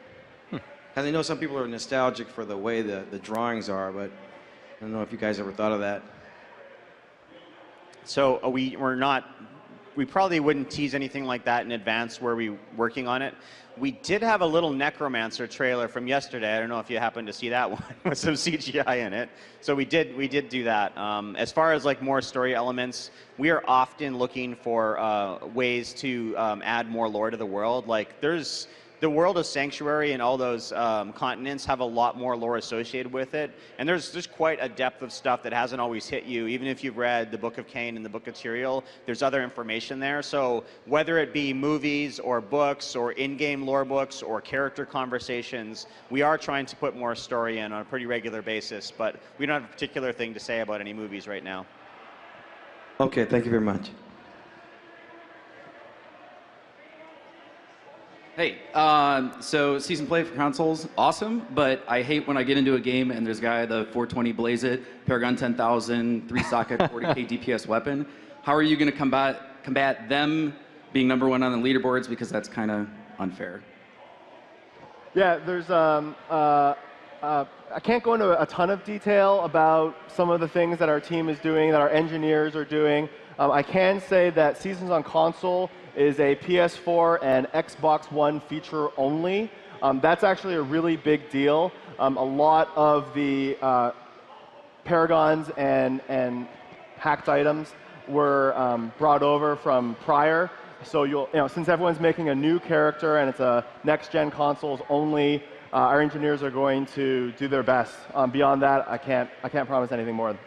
S10: as I know some people are nostalgic for the way the drawings are, but I don't know if you guys ever thought of that.
S1: So we probably wouldn't tease anything like that in advance. Were we working on it? We did have a little Necromancer trailer from yesterday. I don't know if you happened to see that one with some CGI in it. So we did do that. As far as like more story elements, we are often looking for ways to add more lore to the world. Like there's the world of Sanctuary and all those continents have a lot more lore associated with it. And there's quite a depth of stuff that hasn't always hit you. Even if you've read the Book of Cain and the Book of Tyrael, there's other information there. So whether it be movies or books or in-game lore books or character conversations, we are trying to put more story in on a pretty regular basis. But we don't have a particular thing to say about any movies right now.
S10: Okay, thank you very much.
S11: Hey, so season play for consoles, awesome, but I hate when I get into a game and there's a guy, the 420 Blaze It, Paragon 10,000, 3-socket, 40k DPS weapon. How are you going to combat them being number one on the leaderboards, because that's kind of unfair?
S2: Yeah, there's I can't go into a ton of detail about some of the things that our team is doing, that our engineers are doing. I can say that Seasons on Console is a PS4 and Xbox One feature only. That's actually a really big deal. A lot of the Paragons and hacked items were brought over from prior. So since everyone's making a new character and it's a next-gen consoles only, our engineers are going to do their best. Beyond that, I can't promise anything more.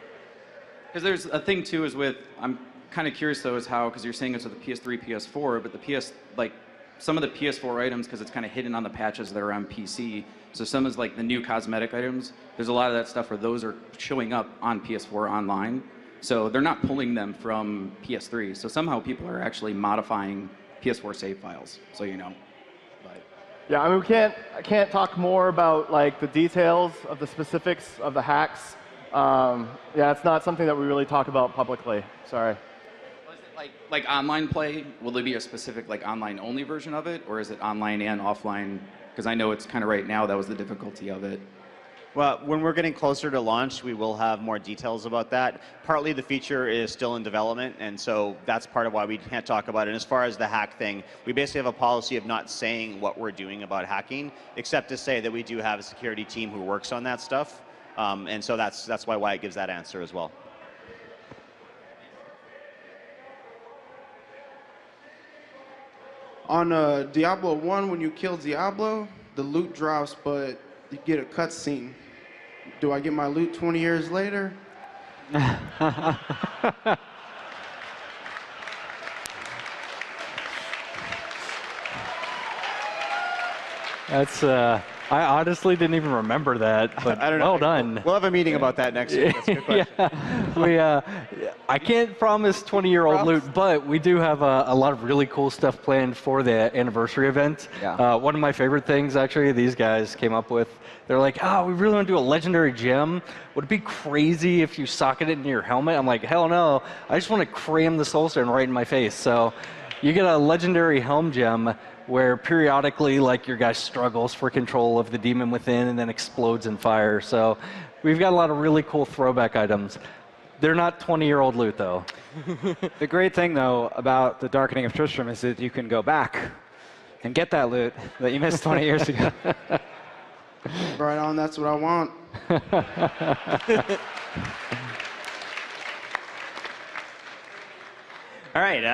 S11: Because there's a thing too is with, I'm kind of curious though, is how, because you're saying it's with the PS3, PS4, but the some of the PS4 items, because it's kind of hidden on the patches that are on PC. So some is like the new cosmetic items. There's a lot of that stuff where those are showing up on PS4 online. So they're not pulling them from PS3. So somehow people are actually modifying PS4 save files. So you know. But.
S2: Yeah, I mean, I can't talk more about like the details of the specifics of the hacks. Yeah, it's not something that we really talk about publicly. Sorry.
S11: Like online play, will there be a specific like online only version of it, or is it online and offline? Because I know it's kind of right now, that was the difficulty of it.
S1: Well, when we're getting closer to launch, we will have more details about that. Partly the feature is still in development, and so that's part of why we can't talk about it. And as far as the hack thing, we basically have a policy of not saying what we're doing about hacking, except to say that we do have a security team who works on that stuff. And so that's why Wyatt gives that answer as well.
S12: On Diablo 1, when you kill Diablo, the loot drops, but you get a cutscene. Do I get my loot 20 years later?
S4: That's, I honestly didn't even remember that, but
S1: I don't know.
S4: well done.
S1: We'll have a meeting about that next week. That's a good question.
S4: Yeah, I can't promise 20-year-old loot, but we do have a lot of really cool stuff planned for the anniversary event.
S3: Yeah.
S4: One of my favorite things, actually, these guys came up with, they're like, oh, we really want to do a legendary gem. Would it be crazy if you socket it into your helmet? I'm like, hell no. I just want to cram the soulstone right in my face. So you get a legendary helm gem where periodically, like, your guy struggles for control of the demon within and then explodes in fire. So we've got a lot of really cool throwback items. They're not 20-year-old loot, though.
S3: The great thing, though, about the Darkening of Tristram is that you can go back and get that loot that you missed 20 years ago.
S12: Right on, that's what I want.
S13: All right.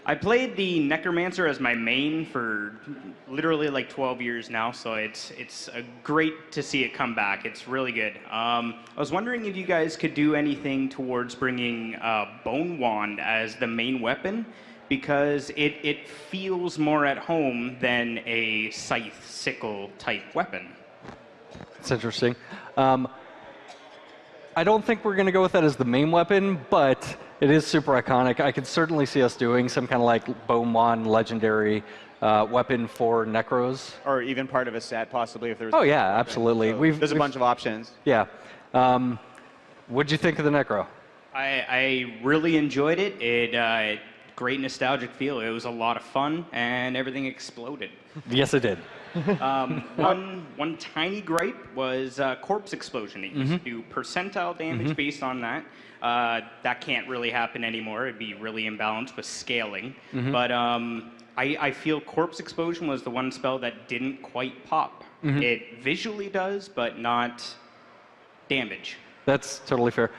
S13: I played the Necromancer as my main for literally like 12 years now, so it's great to see it come back. It's really good. I was wondering if you guys could do anything towards bringing Bone Wand as the main weapon, because it feels more at home than a scythe sickle type weapon.
S4: That's interesting. I don't think we're going to go with that as the main weapon, but it is super iconic. I could certainly see us doing some kind of like Bone Wand legendary weapon for Necros.
S1: Or even part of a set, possibly, if there's...
S4: Oh, yeah, absolutely.
S1: So there's a bunch of options.
S4: Yeah. What'd you think of the Necro?
S13: I really enjoyed it. It great nostalgic feel. It was a lot of fun, and everything exploded.
S4: Yes, it did.
S13: One tiny gripe was corpse explosion. It used to do percentile damage based on that. That can't really happen anymore. It'd be really imbalanced with scaling. But I feel corpse explosion was the one spell that didn't quite pop. It visually does, but not damage.
S4: That's totally fair.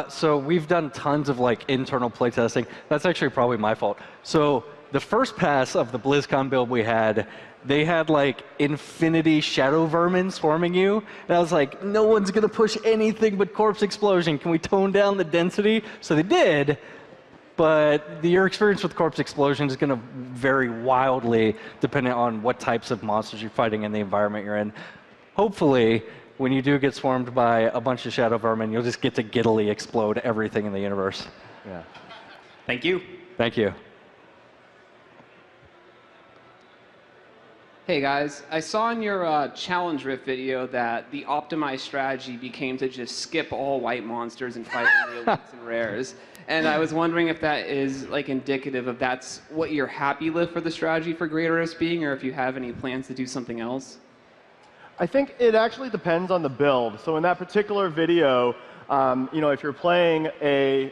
S4: So we've done tons of like internal playtesting. That's actually probably my fault. So the first pass of the BlizzCon build we had, they had like infinity shadow vermin swarming you. And I was like, no one's going to push anything but corpse explosion. Can we tone down the density? So they did. But your experience with corpse explosion is going to vary wildly depending on what types of monsters you're fighting and the environment you're in. Hopefully, when you do get swarmed by a bunch of shadow vermin, you'll just get to giddily explode everything in the universe. Yeah.
S13: Thank you.
S4: Thank you.
S14: Hey guys, I saw in your challenge rift video that the optimized strategy became to just skip all white monsters and fight real elites and rares. And I was wondering if that is like indicative of that's what you're happy with for the strategy for Greater Rift being, or if you have any plans to do something else.
S2: I think it actually depends on the build. So in that particular video, you know, if you're playing a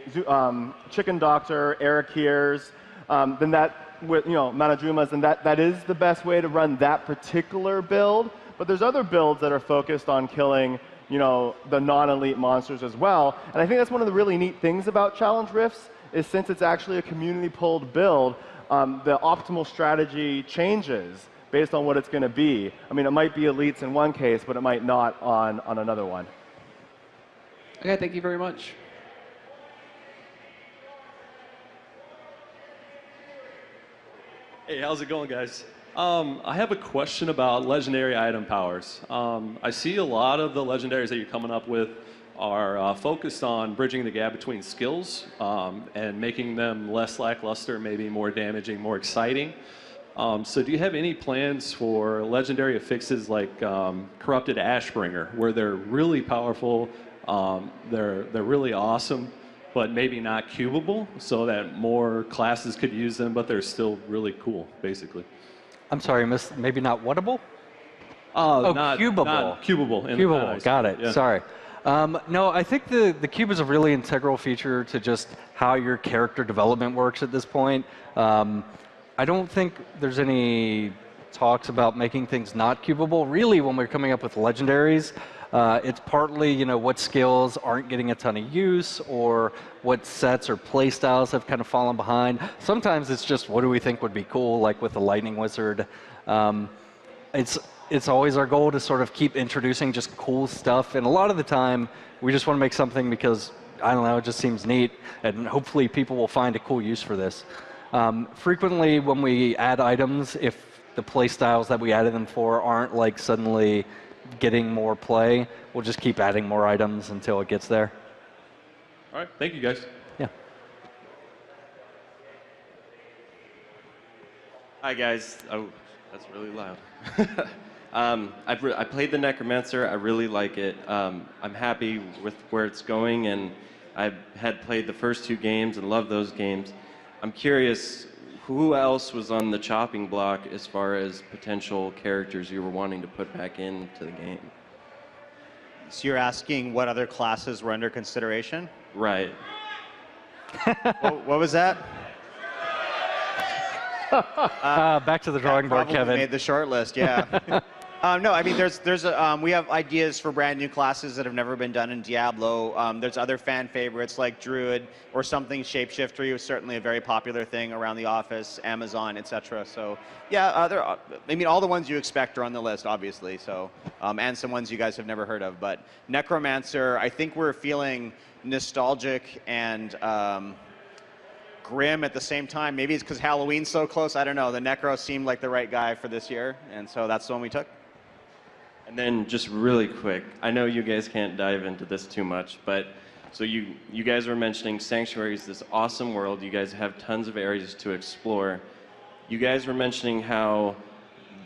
S2: Chicken Doctor, Eric Hears, then that, with, you know, Manajumas, and that is the best way to run that particular build. But there's other builds that are focused on killing, you know, the non-elite monsters as well. And I think that's one of the really neat things about Challenge Rifts, is since it's actually a community-pulled build, the optimal strategy changes based on what it's going to be. I mean, it might be elites in one case, but it might not on another one.
S14: Okay, thank you very much.
S15: Hey, how's it going, guys? I have a question about legendary item powers. I see a lot of the legendaries that you're coming up with are focused on bridging the gap between skills and making them less lackluster, maybe more damaging, more exciting. So do you have any plans for legendary affixes like Corrupted Ashbringer, where they're really powerful, they're really awesome, but maybe not cubable, so that more classes could use them, but they're still really cool, basically?
S4: I'm sorry, maybe not whatable?
S15: Not
S4: cubable.
S15: Not cubable.
S4: Cubable, got it,
S15: yeah.
S4: Sorry. No, I think the cube is a really integral feature to just how your character development works at this point. I don't think there's any talks about making things not cubable. Really, when we're coming up with legendaries, It's partly, what skills aren't getting a ton of use, or what sets or play styles have kind of fallen behind. Sometimes it's just, what do we think would be cool, like with the Lightning Wizard. It's always our goal to sort of keep introducing just cool stuff, and a lot of the time, we just want to make something because, I don't know, it just seems neat, and hopefully people will find a cool use for this. Frequently, when we add items, if the play styles that we added them for aren't like suddenly getting more play, we'll just keep adding more items until it gets there.
S15: All right, thank you guys.
S4: Yeah.
S16: Hi guys. Oh, that's really loud. I played the Necromancer. I really like it. I'm happy with where it's going, and I had played the first 2 games and loved those games. I'm curious, who else was on the chopping block as far as potential characters you were wanting to put back into the game?
S1: So you're asking what other classes were under consideration?
S16: Right.
S1: What was that?
S4: Back to the drawing board, Kevin.
S1: Made the short list, yeah. No, I mean, we have ideas for brand new classes that have never been done in Diablo. There's other fan favorites like Druid or something Shapeshifter was certainly a very popular thing around the office, Amazon, etc. So yeah, I mean, all the ones you expect are on the list, obviously. So and some ones you guys have never heard of. But Necromancer, I think we're feeling nostalgic and grim at the same time. Maybe it's because Halloween's so close. I don't know. The Necro seemed like the right guy for this year, and so that's the one we took.
S16: And then just really quick, I know you guys can't dive into this too much, but so you guys were mentioning Sanctuary is this awesome world. You guys have tons of areas to explore. You guys were mentioning how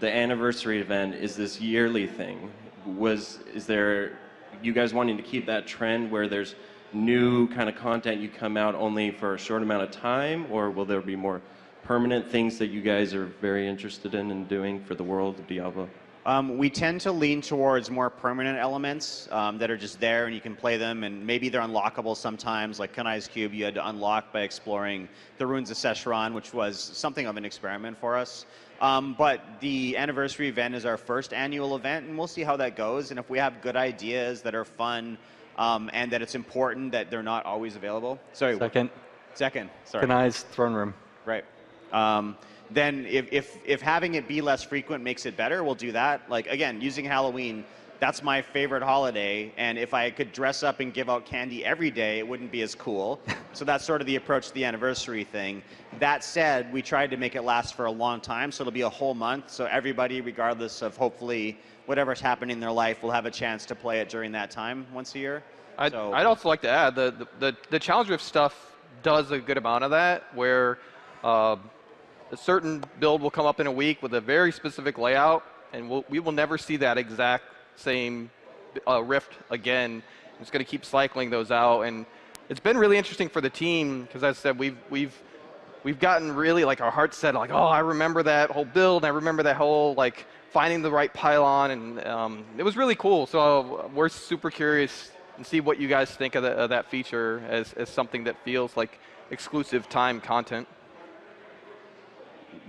S16: the anniversary event is this yearly thing. Is there you guys wanting to keep that trend where there's new kind of content you come out only for a short amount of time, or will there be more permanent things that you guys are very interested in doing for the world of Diablo?
S1: We tend to lean towards more permanent elements that are just there and you can play them, and maybe they're unlockable sometimes. Like Kanai's Cube, you had to unlock by exploring the ruins of Sescheron, which was something of an experiment for us. But the anniversary event is our first annual event, and we'll see how that goes. And if we have good ideas that are fun and that it's important that they're not always available. Sorry. Second. Sorry.
S4: Kanai's Throne Room.
S1: Right. Then if having it be less frequent makes it better, we'll do that. Like, again, using Halloween, that's my favorite holiday, and if I could dress up and give out candy every day, it wouldn't be as cool. So that's sort of the approach to the anniversary thing. That said, we tried to make it last for a long time, so it'll be a whole month, so everybody, regardless of hopefully whatever's happening in their life, will have a chance to play it during that time once a year.
S5: I'd also like to add, the Challenge Rift stuff does a good amount of that, where a certain build will come up in a week with a very specific layout, and we will never see that exact same Rift again. It's going to keep cycling those out, and it's been really interesting for the team because, as I said, we've gotten really like our hearts set like, oh, I remember that whole build, I remember that whole like finding the right pylon, and it was really cool. So we're super curious and see what you guys think of that feature as something that feels like exclusive time content.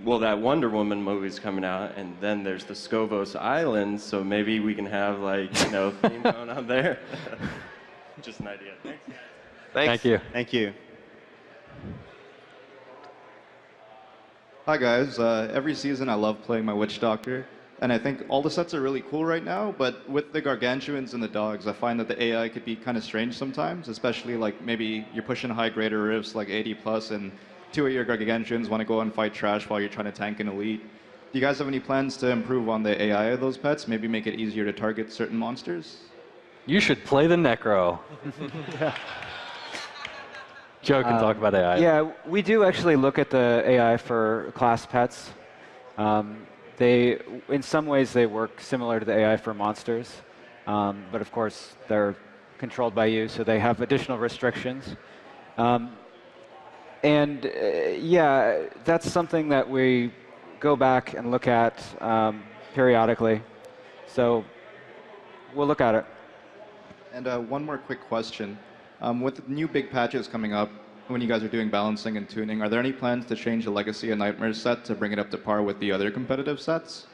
S16: Well, that Wonder Woman movie's coming out, and then there's the Scovos Islands, so maybe we can have, like, theme going on there. Just an idea. Thanks.
S4: Thank you.
S1: Thank you.
S17: Hi, guys. Every season I love playing my Witch Doctor, and I think all the sets are really cool right now, but with the Gargantuans and the dogs, I find that the AI could be kind of strange sometimes, especially, like, maybe you're pushing high-grader rifts, like 80+, and 2 of your Gargantuans want to go and fight trash while you're trying to tank an elite. Do you guys have any plans to improve on the AI of those pets? Maybe make it easier to target certain monsters?
S4: You should play the Necro. Joe can talk about AI.
S3: Yeah, we do actually look at the AI for class pets. In some ways, they work similar to the AI for monsters, but of course, they're controlled by you, so they have additional restrictions. Yeah, that's something that we go back and look at periodically. So we'll look at it.
S17: And one more quick question. With new big patches coming up, when you guys are doing balancing and tuning, are there any plans to change the Legacy and Nightmares set to bring it up to par with the other competitive sets?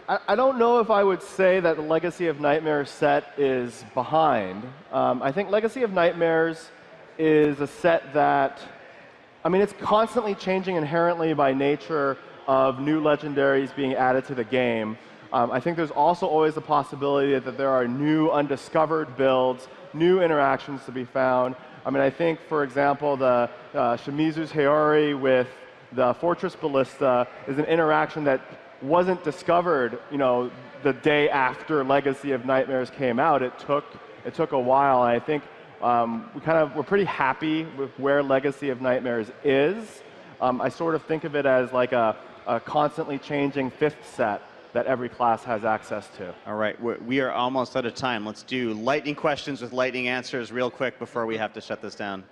S2: I don't know if I would say that the Legacy of Nightmares set is behind. I think Legacy of Nightmares is a set that, I mean, it's constantly changing inherently by nature of new legendaries being added to the game. I think there's also always the possibility that there are new undiscovered builds, new interactions to be found. I mean, I think, for example, the Shimizu's Haori with the Fortress Ballista is an interaction that wasn't discovered, you know, the day after Legacy of Nightmares came out. It took a while, and I think we're pretty happy with where Legacy of Nightmares is. I sort of think of it as like a constantly changing fifth set that every class has access to.
S1: All right, we are almost out of time. Let's do lightning questions with lightning answers real quick before we have to shut this down.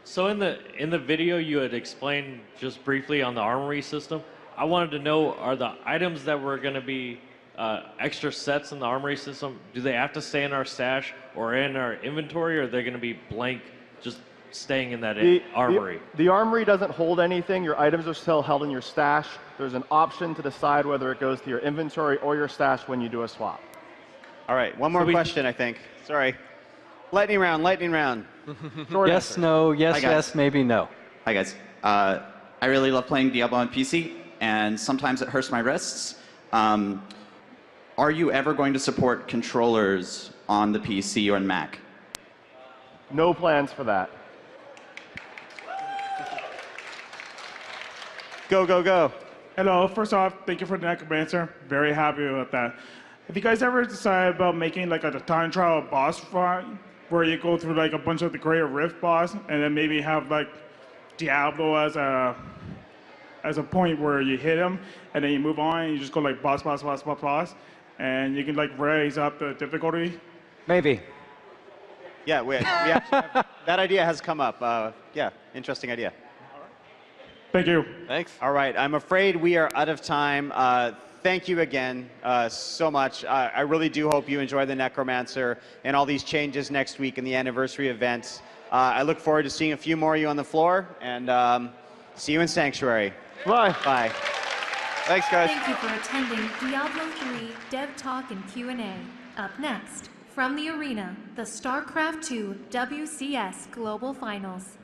S18: So in the video you had explained just briefly on the armory system, I wanted to know, are the items that were going to be extra sets in the armory system, do they have to stay in our stash or in our inventory, or are they going to be blank, just staying in that armory?
S2: The armory doesn't hold anything. Your items are still held in your stash. There's an option to decide whether it goes to your inventory or your stash when you do a swap.
S1: All right, one more question, I think. Sorry. Lightning round, lightning round.
S4: Yes,
S1: answer.
S4: no, yes,
S19: Hi, guys.
S4: yes, maybe no.
S19: Hi guys. I really love playing Diablo on PC, and sometimes it hurts my wrists. Are you ever going to support controllers on the PC or on Mac?
S2: No plans for that.
S1: Go, go, go.
S20: Hello, first off, thank you for the necromancer. Very happy with that. Have you guys ever decided about making like a time trial boss fight where you go through like a bunch of the Greater Rift boss and then maybe have like Diablo as a point where you hit him and then you move on and you just go like boss, boss, boss, boss, boss, and you can like raise up the difficulty?
S3: Maybe.
S1: Yeah, we actually have, that idea has come up. Yeah, interesting idea.
S20: Thank you.
S5: Thanks.
S1: All right, I'm afraid we are out of time. Thank you again so much. I really do hope you enjoy the Necromancer and all these changes next week in the anniversary events. I look forward to seeing a few more of you on the floor, and see you in Sanctuary.
S2: Bye.
S1: Bye. Thanks, guys.
S21: Thank you for attending Diablo 3 Dev Talk and Q&A. Up next, from the arena, the StarCraft II WCS Global Finals.